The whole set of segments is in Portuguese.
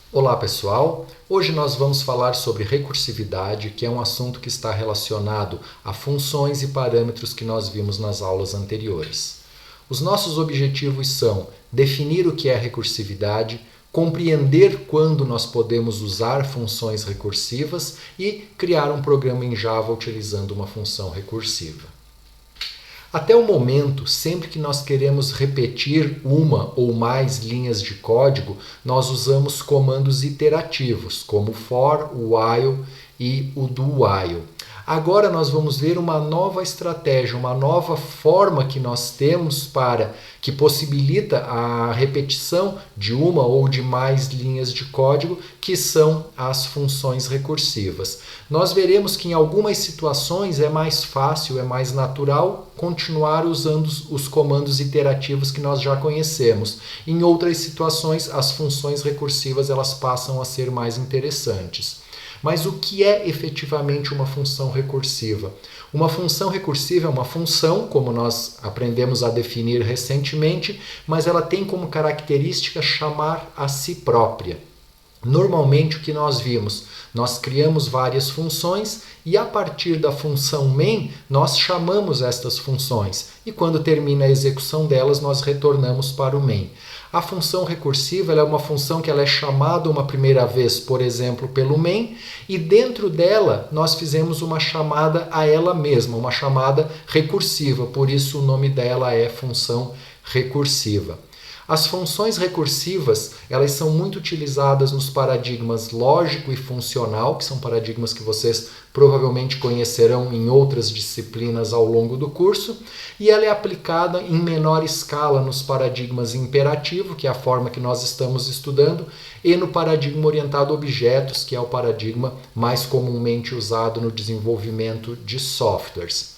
Olá pessoal, hoje nós vamos falar sobre recursividade, que é um assunto que está relacionado a funções e parâmetros que nós vimos nas aulas anteriores. Os nossos objetivos são definir o que é recursividade, compreender quando nós podemos usar funções recursivas e criar um programa em Java utilizando uma função recursiva. Até o momento, sempre que nós queremos repetir uma ou mais linhas de código, nós usamos comandos iterativos, como for, while e o do while. Agora nós vamos ver uma nova estratégia, uma nova forma que nós temos que possibilita a repetição de uma ou de mais linhas de código, que são as funções recursivas. Nós veremos que em algumas situações é mais fácil, é mais natural continuar usando os comandos iterativos que nós já conhecemos. Em outras situações, as funções recursivas elas passam a ser mais interessantes. Mas o que é efetivamente uma função recursiva? Uma função recursiva é uma função, como nós aprendemos a definir recentemente, mas ela tem como característica chamar a si própria. Normalmente o que nós vimos? Nós criamos várias funções e a partir da função main nós chamamos estas funções e quando termina a execução delas nós retornamos para o main. A função recursiva ela é uma função que ela é chamada uma primeira vez, por exemplo, pelo main, e dentro dela nós fizemos uma chamada a ela mesma, uma chamada recursiva, por isso o nome dela é função recursiva. As funções recursivas, elas são muito utilizadas nos paradigmas lógico e funcional, que são paradigmas que vocês provavelmente conhecerão em outras disciplinas ao longo do curso, e ela é aplicada em menor escala nos paradigmas imperativo, que é a forma que nós estamos estudando, e no paradigma orientado a objetos, que é o paradigma mais comumente usado no desenvolvimento de softwares.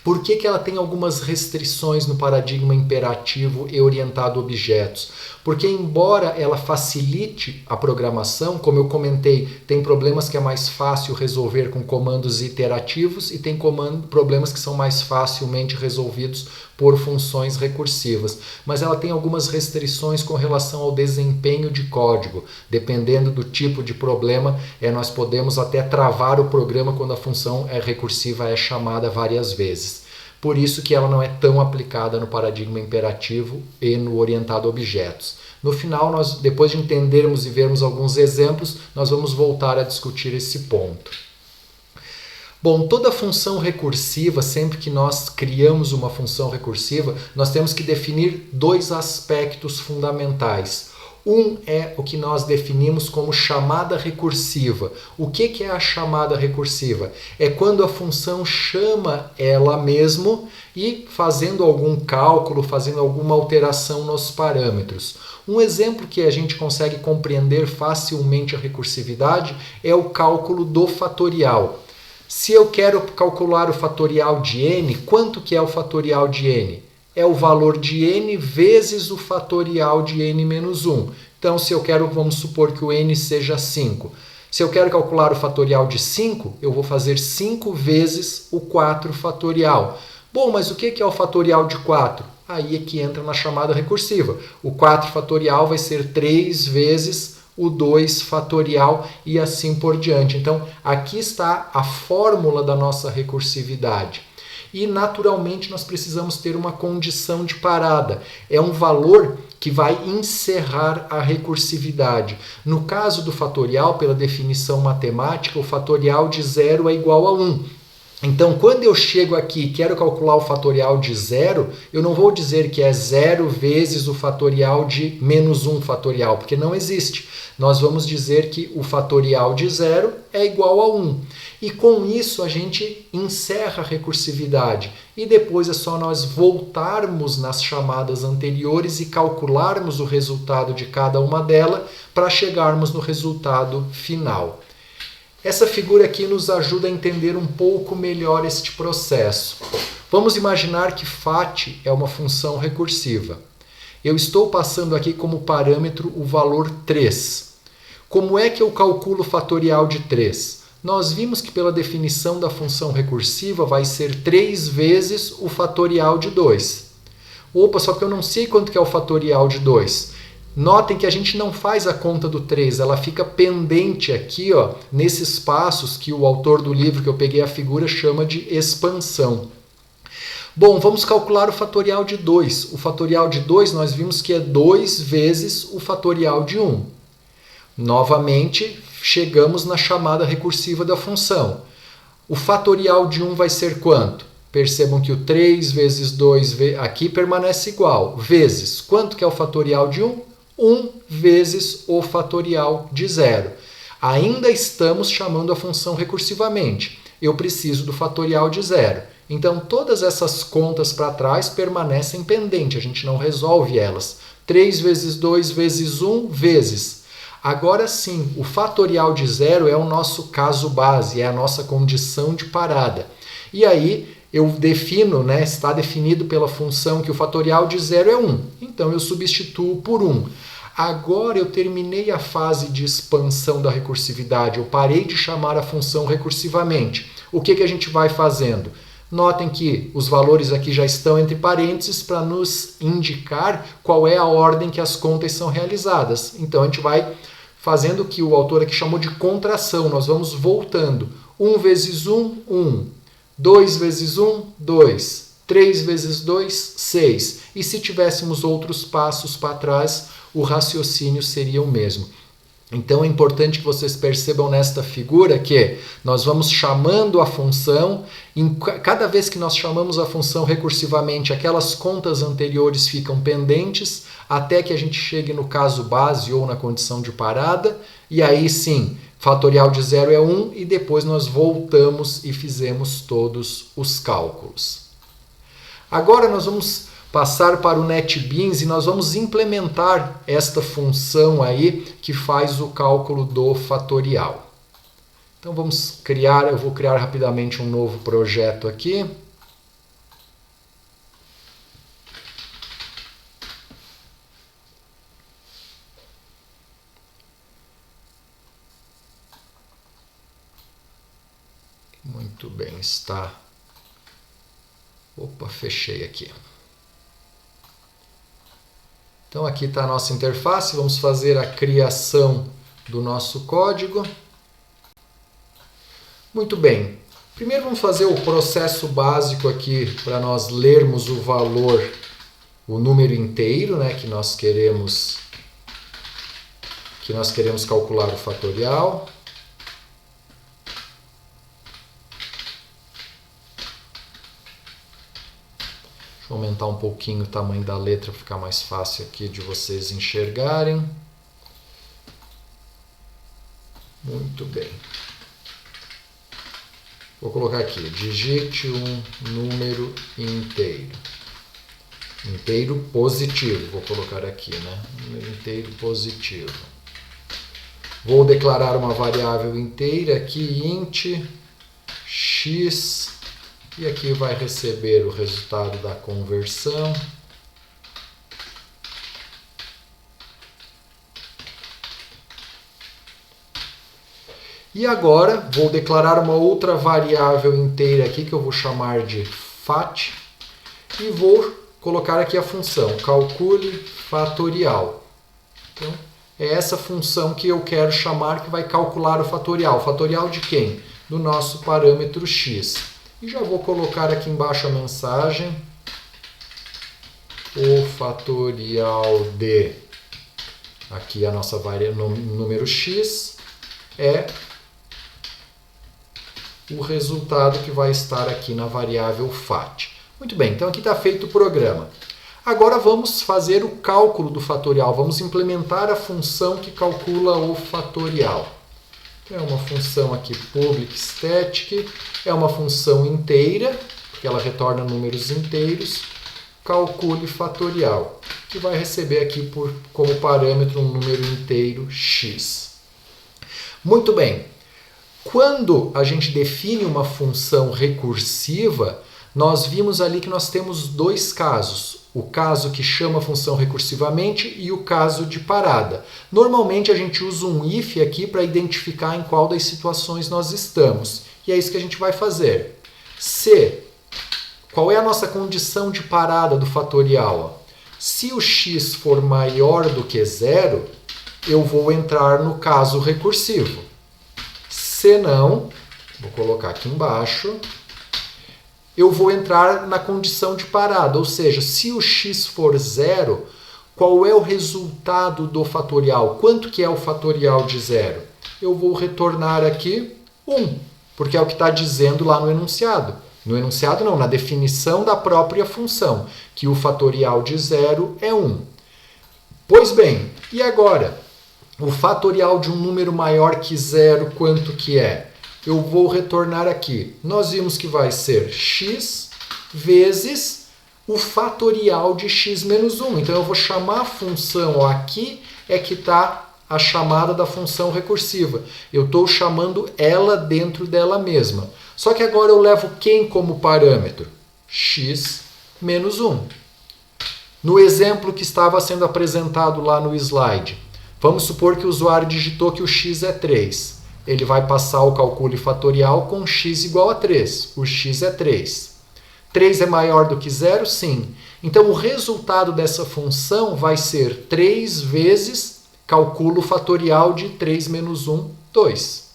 Por que ela tem algumas restrições no paradigma imperativo e orientado a objetos? Porque embora ela facilite a programação, como eu comentei, tem problemas que é mais fácil resolver com comandos iterativos e tem problemas que são mais facilmente resolvidos por funções recursivas. Mas ela tem algumas restrições com relação ao desempenho de código. Dependendo do tipo de problema, nós podemos até travar o programa quando a função recursiva é chamada várias vezes. Por isso que ela não é tão aplicada no paradigma imperativo e no orientado a objetos. No final, depois de entendermos e vermos alguns exemplos, nós vamos voltar a discutir esse ponto. Bom, toda função recursiva, sempre que nós criamos uma função recursiva, nós temos que definir dois aspectos fundamentais. Um é o que nós definimos como chamada recursiva. O que é a chamada recursiva? É quando a função chama ela mesmo e fazendo algum cálculo, fazendo alguma alteração nos parâmetros. Um exemplo que a gente consegue compreender facilmente a recursividade é o cálculo do fatorial. Se eu quero calcular o fatorial de n, quanto que é o fatorial de n? É o valor de n vezes o fatorial de n menos 1. Então, se eu quero, vamos supor que o n seja 5. Se eu quero calcular o fatorial de 5, eu vou fazer 5 vezes o 4 fatorial. Bom, mas o que é o fatorial de 4? Aí é que entra na chamada recursiva. O 4 fatorial vai ser 3 vezes o 2 fatorial e assim por diante. Então, aqui está a fórmula da nossa recursividade. E, naturalmente, nós precisamos ter uma condição de parada. É um valor que vai encerrar a recursividade. No caso do fatorial, pela definição matemática, o fatorial de 0 é igual a 1. Então, quando eu chego aqui e quero calcular o fatorial de 0, eu não vou dizer que é 0 vezes o fatorial de menos 1 fatorial, porque não existe. Nós vamos dizer que o fatorial de 0 é igual a 1. E com isso a gente encerra a recursividade. E depois é só nós voltarmos nas chamadas anteriores e calcularmos o resultado de cada uma delas para chegarmos no resultado final. Essa figura aqui nos ajuda a entender um pouco melhor este processo. Vamos imaginar que fat é uma função recursiva. Eu estou passando aqui como parâmetro o valor 3. Como é que eu calculo o fatorial de 3? Nós vimos que pela definição da função recursiva vai ser 3 vezes o fatorial de 2. Opa, só que eu não sei quanto que é o fatorial de 2. Notem que a gente não faz a conta do 3, ela fica pendente aqui, ó, nesses passos que o autor do livro que eu peguei a figura chama de expansão. Bom, vamos calcular o fatorial de 2. O fatorial de 2 nós vimos que é 2 vezes o fatorial de 1. Novamente, chegamos na chamada recursiva da função. O fatorial de 1 vai ser quanto? Percebam que o 3 vezes 2 aqui permanece igual. Vezes, quanto que é o fatorial de 1? 1 vezes o fatorial de 0. Ainda estamos chamando a função recursivamente. Eu preciso do fatorial de 0. Então, todas essas contas para trás permanecem pendentes, a gente não resolve elas. 3 vezes 2 vezes 1 vezes. Agora sim, o fatorial de 0 é o nosso caso base, é a nossa condição de parada. E aí, eu defino, né, está definido pela função que o fatorial de 0 é 1. Então, eu substituo por 1. Agora eu terminei a fase de expansão da recursividade, eu parei de chamar a função recursivamente. O que a gente vai fazendo? Notem que os valores aqui já estão entre parênteses para nos indicar qual é a ordem que as contas são realizadas. Então a gente vai fazendo o que o autor aqui chamou de contração, nós vamos voltando. 1 vezes 1, 1. 2 vezes 1, 2. 3 vezes 2, 6. E se tivéssemos outros passos para trás, o raciocínio seria o mesmo. Então é importante que vocês percebam nesta figura que nós vamos chamando a função, cada vez que nós chamamos a função recursivamente, aquelas contas anteriores ficam pendentes, até que a gente chegue no caso base ou na condição de parada, e aí sim, fatorial de 0 é 1, e depois nós voltamos e fizemos todos os cálculos. Agora nós vamos passar para o NetBeans e nós vamos implementar esta função aí que faz o cálculo do fatorial. Então vamos criar, eu vou criar rapidamente um novo projeto aqui. Muito bem, está. Opa, fechei aqui. Então aqui está a nossa interface, vamos fazer a criação do nosso código. Muito bem, primeiro vamos fazer o processo básico aqui para nós lermos o valor, o número inteiro, né, que nós queremos calcular o fatorial. Vou aumentar um pouquinho o tamanho da letra para ficar mais fácil aqui de vocês enxergarem. Muito bem. Vou colocar aqui, digite um número inteiro. Inteiro positivo, vou colocar aqui, né? Número inteiro positivo. Vou declarar uma variável inteira aqui, int x. E aqui vai receber o resultado da conversão. E agora vou declarar uma outra variável inteira aqui que eu vou chamar de fat. E vou colocar aqui a função calcule fatorial. Então, é essa função que eu quero chamar que vai calcular o fatorial. O fatorial de quem? Do nosso parâmetro x. E já vou colocar aqui embaixo a mensagem, o fatorial de, aqui a nossa número x, é o resultado que vai estar aqui na variável fat. Muito bem, então aqui está feito o programa. Agora vamos fazer o cálculo do fatorial, vamos implementar a função que calcula o fatorial. É uma função aqui public static, é uma função inteira, porque ela retorna números inteiros, calcule fatorial, que vai receber aqui como parâmetro um número inteiro x. Muito bem, quando a gente define uma função recursiva, nós vimos ali que nós temos dois casos. O caso que chama a função recursivamente e o caso de parada. Normalmente a gente usa um if aqui para identificar em qual das situações nós estamos. E é isso que a gente vai fazer. Se, qual é a nossa condição de parada do fatorial? Se o x for maior do que 0, eu vou entrar no caso recursivo. Se não, vou colocar aqui embaixo, eu vou entrar na condição de parada, ou seja, se o x for 0, qual é o resultado do fatorial? Quanto que é o fatorial de 0? Eu vou retornar aqui 1, porque é o que está dizendo lá no enunciado. No enunciado não, na definição da própria função, que o fatorial de 0 é 1. Pois bem, e agora? O fatorial de um número maior que 0, quanto que é? Eu vou retornar aqui. Nós vimos que vai ser x vezes o fatorial de x menos 1. Então eu vou chamar a função, ó, aqui é que está a chamada da função recursiva. Eu estou chamando ela dentro dela mesma. Só que agora eu levo quem como parâmetro? X menos 1. No exemplo que estava sendo apresentado lá no slide, vamos supor que o usuário digitou que o x é 3. Ele vai passar o cálculo fatorial com x igual a 3. O x é 3. 3 é maior do que 0? Sim. Então o resultado dessa função vai ser 3 vezes cálculo fatorial de 3 menos 1, 2.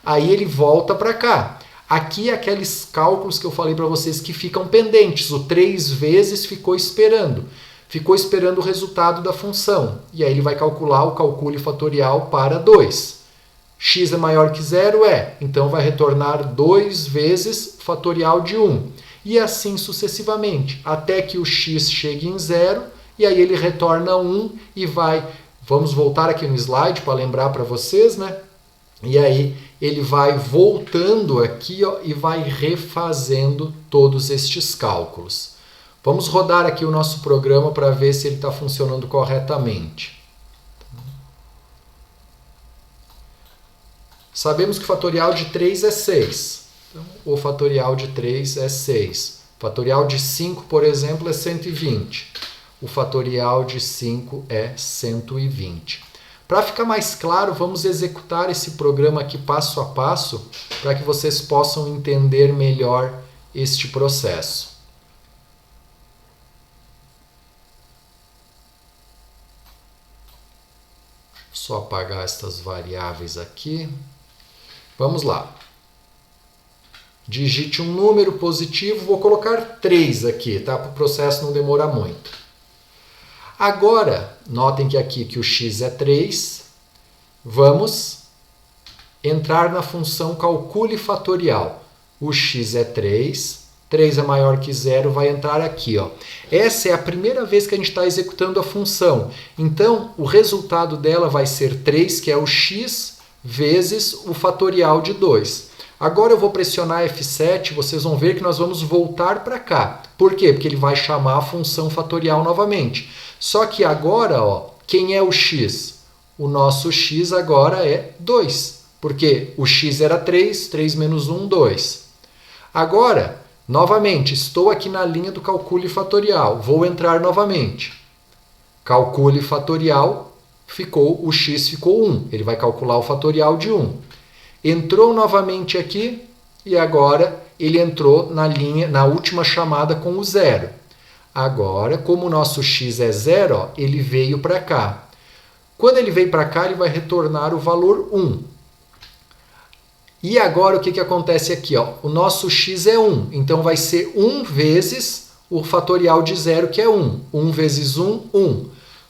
Aí ele volta para cá. Aqui é aqueles cálculos que eu falei para vocês que ficam pendentes. O 3 vezes ficou esperando. Ficou esperando o resultado da função. E aí ele vai calcular o cálculo fatorial para 2. X é maior que 0? É. Então vai retornar 2 vezes fatorial de 1. E assim sucessivamente, até que o x chegue em 0. E aí ele retorna 1 e vai... Vamos voltar aqui no slide para lembrar para vocês, né? E aí ele vai voltando aqui, ó, e vai refazendo todos estes cálculos. Vamos rodar aqui o nosso programa para ver se ele está funcionando corretamente. Sabemos que o fatorial de 3 é 6. Então, o fatorial de 3 é 6. O fatorial de 5, por exemplo, é 120. O fatorial de 5 é 120. Para ficar mais claro, vamos executar esse programa aqui passo a passo para que vocês possam entender melhor este processo. Só apagar estas variáveis aqui. Vamos lá. Digite um número positivo, vou colocar 3 aqui, tá? Para o processo não demorar muito. Agora, notem que aqui que o x é 3, vamos entrar na função calcule fatorial. O x é 3, 3 é maior que 0, vai entrar aqui, ó. Essa é a primeira vez que a gente está executando a função. Então, o resultado dela vai ser 3, que é o x, vezes o fatorial de 2. Agora eu vou pressionar F7, vocês vão ver que nós vamos voltar para cá. Por quê? Porque ele vai chamar a função fatorial novamente. Só que agora, ó, quem é o x? O nosso x agora é 2. Porque o x era 3, 3 menos 1, 2. Agora, novamente, estou aqui na linha do calcule fatorial. Vou entrar novamente. Calcule fatorial, o x ficou 1. Ele vai calcular o fatorial de 1. Entrou novamente aqui e agora ele entrou na última chamada com o 0. Agora, como o nosso x é 0, ó, ele veio para cá. Quando ele veio para cá, ele vai retornar o valor 1. E agora o que acontece aqui? Ó? O nosso x é 1, então vai ser 1 vezes o fatorial de 0, que é 1. 1 vezes 1, 1.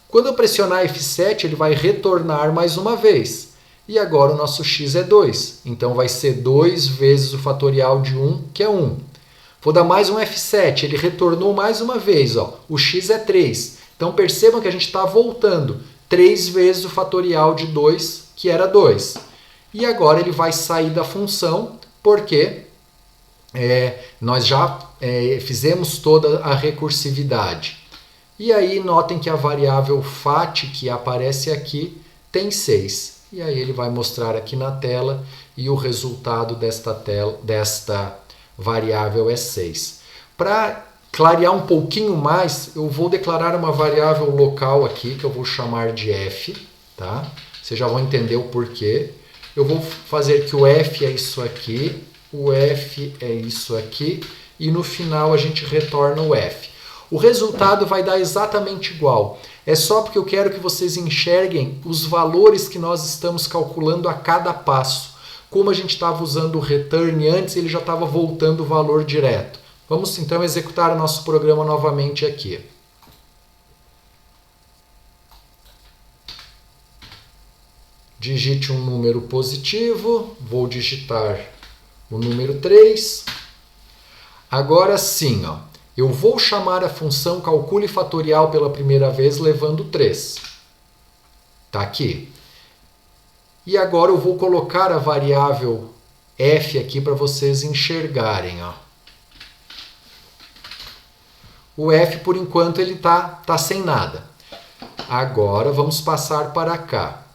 Quando eu pressionar F7, ele vai retornar mais uma vez. E agora o nosso x é 2. Então vai ser 2 vezes o fatorial de 1, que é 1. Vou dar mais um F7. Ele retornou mais uma vez. Ó. O x é 3. Então percebam que a gente está voltando. 3 vezes o fatorial de 2, que era 2. E agora ele vai sair da função, porque nós já fizemos toda a recursividade. E aí notem que a variável fat, que aparece aqui, tem 6. E aí ele vai mostrar aqui na tela e o resultado desta variável é 6. Para clarear um pouquinho mais, eu vou declarar uma variável local aqui, que eu vou chamar de f. Tá? Vocês já vão entender o porquê. Eu vou fazer que o f é isso aqui, o f é isso aqui, e no final a gente retorna o f. O resultado vai dar exatamente igual. É só porque eu quero que vocês enxerguem os valores que nós estamos calculando a cada passo. Como a gente estava usando o return antes, ele já estava voltando o valor direto. Vamos então executar o nosso programa novamente aqui. Digite um número positivo, vou digitar o número 3. Agora sim, ó, eu vou chamar a função calcule fatorial pela primeira vez levando 3. Está aqui. E agora eu vou colocar a variável f aqui para vocês enxergarem. Ó. O f, por enquanto, ele tá sem nada. Agora vamos passar para cá.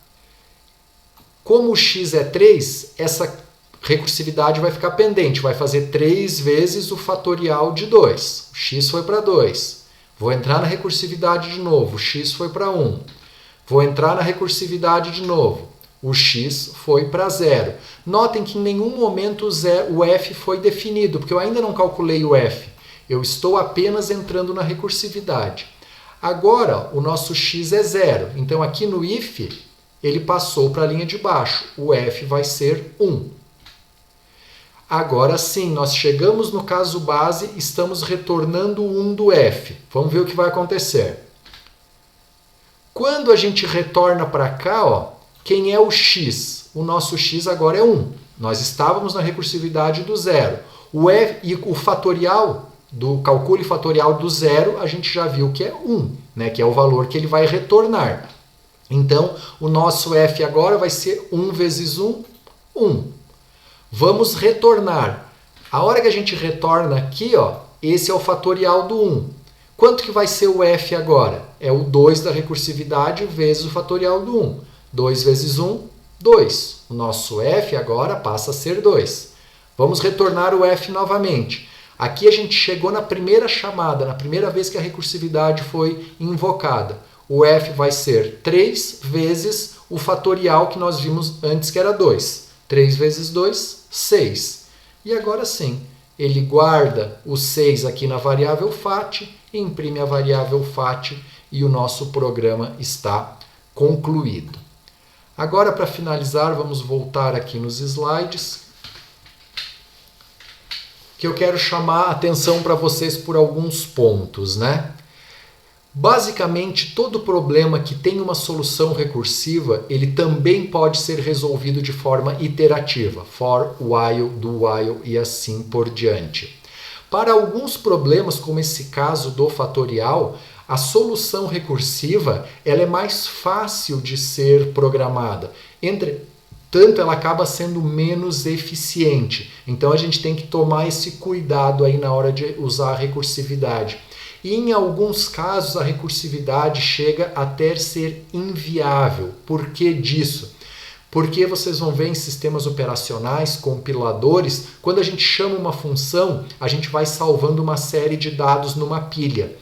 Como o x é 3, essa recursividade vai ficar pendente. Vai fazer 3 vezes o fatorial de 2. O x foi para 2. Vou entrar na recursividade de novo. O x foi para 1. Vou entrar na recursividade de novo. O x foi para 0. Notem que em nenhum momento o f foi definido, porque eu ainda não calculei o f. Eu estou apenas entrando na recursividade. Agora, o nosso x é 0. Então, aqui no if, ele passou para a linha de baixo. O f vai ser 1. Agora sim, nós chegamos no caso base, estamos retornando o 1 do f. Vamos ver o que vai acontecer. Quando a gente retorna para cá, ó, quem é o x? O nosso x agora é 1. Nós estávamos na recursividade do 0. O f e o fatorial do calcule fatorial do 0, a gente já viu que é 1, né, que é o valor que ele vai retornar. Então, o nosso f agora vai ser 1 vezes 1, 1. Vamos retornar. A hora que a gente retorna aqui, ó, esse é o fatorial do 1. Quanto que vai ser o f agora? É o 2 da recursividade vezes o fatorial do 1. 2 vezes 1, 2. O nosso f agora passa a ser 2. Vamos retornar o f novamente. Aqui a gente chegou na primeira chamada, na primeira vez que a recursividade foi invocada. O f vai ser 3 vezes o fatorial que nós vimos antes, que era 2. 3 vezes 2, 6. E agora sim, ele guarda o 6 aqui na variável fat, imprime a variável fat e o nosso programa está concluído. Agora, para finalizar, vamos voltar aqui nos slides, que eu quero chamar a atenção para vocês por alguns pontos, né? Basicamente, todo problema que tem uma solução recursiva, ele também pode ser resolvido de forma iterativa, for, while, do while e assim por diante. Para alguns problemas, como esse caso do fatorial, a solução recursiva ela é mais fácil de ser programada. Entretanto, ela acaba sendo menos eficiente. Então, a gente tem que tomar esse cuidado aí na hora de usar a recursividade. E em alguns casos a recursividade chega até ser inviável. Por que disso? Porque vocês vão ver em sistemas operacionais, compiladores, quando a gente chama uma função, a gente vai salvando uma série de dados numa pilha.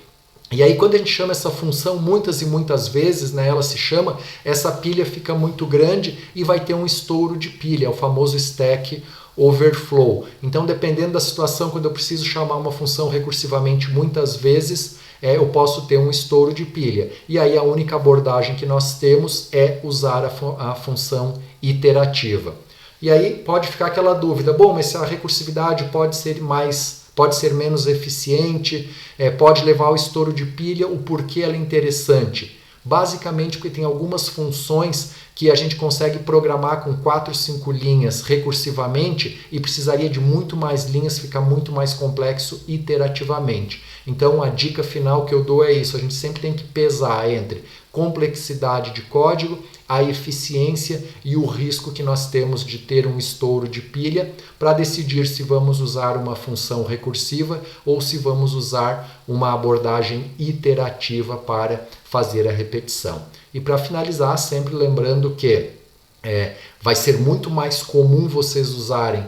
E aí quando a gente chama essa função muitas e muitas vezes, né, ela se chama, essa pilha fica muito grande e vai ter um estouro de pilha, é o famoso stack overflow. Então, dependendo da situação, quando eu preciso chamar uma função recursivamente muitas vezes, eu posso ter um estouro de pilha. E aí a única abordagem que nós temos é usar a função iterativa. E aí pode ficar aquela dúvida, bom, mas se a recursividade pode ser menos eficiente, pode levar ao estouro de pilha, o porquê ela é interessante? Basicamente porque tem algumas funções que a gente consegue programar com 4, 5 linhas recursivamente e precisaria de muito mais linhas, fica muito mais complexo iterativamente. Então a dica final que eu dou é isso, a gente sempre tem que pesar entre complexidade de código, a eficiência e o risco que nós temos de ter um estouro de pilha para decidir se vamos usar uma função recursiva ou se vamos usar uma abordagem iterativa para fazer a repetição. E para finalizar, sempre lembrando que vai ser muito mais comum vocês usarem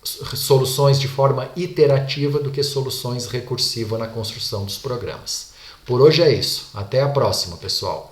soluções de forma iterativa do que soluções recursivas na construção dos programas. Por hoje é isso. Até a próxima, pessoal.